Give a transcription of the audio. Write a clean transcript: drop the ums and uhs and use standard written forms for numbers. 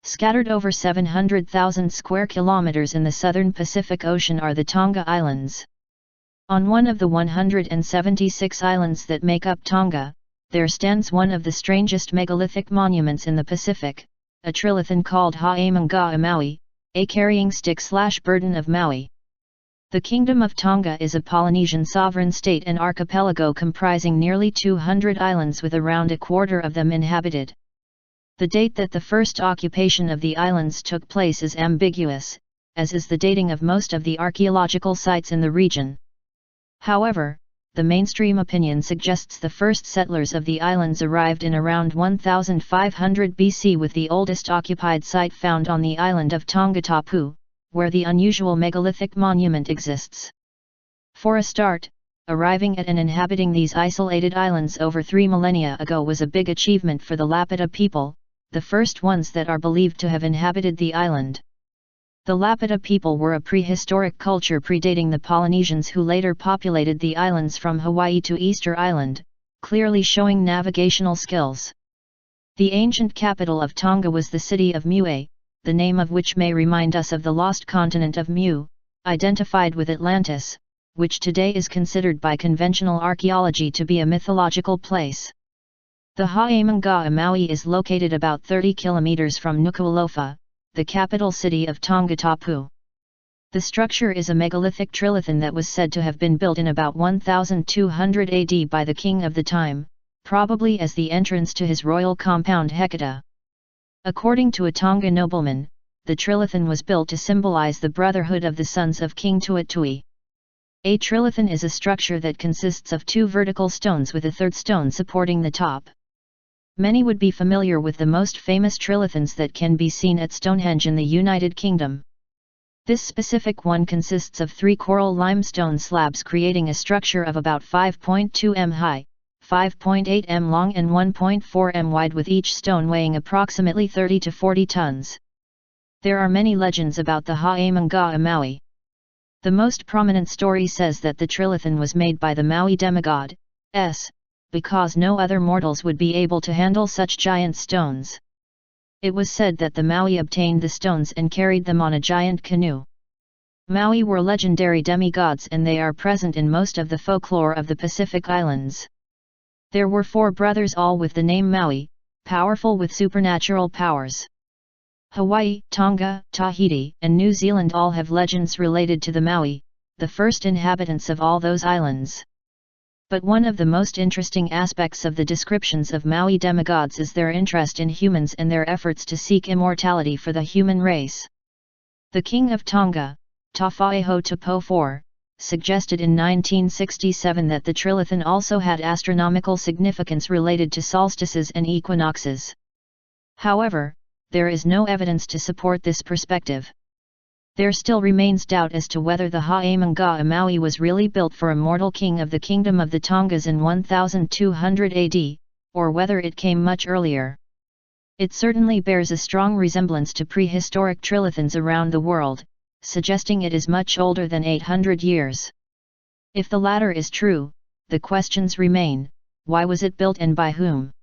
Scattered over 700,000 square kilometers in the southern Pacific Ocean are the Tonga Islands. On one of the 176 islands that make up Tonga, there stands one of the strangest megalithic monuments in the Pacific, a trilithon called Ha'emanga'a Maui, a carrying stick/burden of Maui. The Kingdom of Tonga is a Polynesian sovereign state and archipelago comprising nearly 200 islands with around a quarter of them inhabited. The date that the first occupation of the islands took place is ambiguous, as is the dating of most of the archaeological sites in the region. However, the mainstream opinion suggests the first settlers of the islands arrived in around 1500 BC, with the oldest occupied site found on the island of Tongatapu, where the unusual megalithic monument exists. For a start, arriving at and inhabiting these isolated islands over 3 millennia ago was a big achievement for the Lapita people, the first ones that are believed to have inhabited the island. The Lapita people were a prehistoric culture predating the Polynesians who later populated the islands from Hawaii to Easter Island, clearly showing navigational skills. The ancient capital of Tonga was the city of Maui, the name of which may remind us of the lost continent of Mu, identified with Atlantis, which today is considered by conventional archaeology to be a mythological place. The Ha'emanga'a Maui is located about 30 kilometers from Nuku'alofa, the capital city of Tongatapu. The structure is a megalithic trilithon that was said to have been built in about 1200 AD by the king of the time, probably as the entrance to his royal compound Hecata. According to a Tonga nobleman, the trilithon was built to symbolize the brotherhood of the sons of King Tuatui. A trilithon is a structure that consists of 2 vertical stones with a third stone supporting the top. Many would be familiar with the most famous trilithons that can be seen at Stonehenge in the United Kingdom. This specific one consists of 3 coral limestone slabs creating a structure of about 5.2 m high, 5.8 m long and 1.4 m wide, with each stone weighing approximately 30 to 40 tons. There are many legends about the Ha'emanga'a Maui. The most prominent story says that the trilithon was made by the Maui demigod, because no other mortals would be able to handle such giant stones. It was said that the Maui obtained the stones and carried them on a giant canoe. Maui were legendary demigods, and they are present in most of the folklore of the Pacific Islands. There were 4 brothers, all with the name Maui, powerful with supernatural powers. Hawaii, Tonga, Tahiti, and New Zealand all have legends related to the Maui, the first inhabitants of all those islands. But one of the most interesting aspects of the descriptions of Maui demigods is their interest in humans and their efforts to seek immortality for the human race. The king of Tonga, Tawhaeho Tapo IV, suggested in 1967 that the trilithon also had astronomical significance related to solstices and equinoxes. However, there is no evidence to support this perspective. There still remains doubt as to whether the Ha'emanga'a Maui was really built for a mortal king of the Kingdom of the Tongas in 1200 AD, or whether it came much earlier. It certainly bears a strong resemblance to prehistoric trilithons around the world, suggesting it is much older than 800 years. If the latter is true, the questions remain: why was it built and by whom?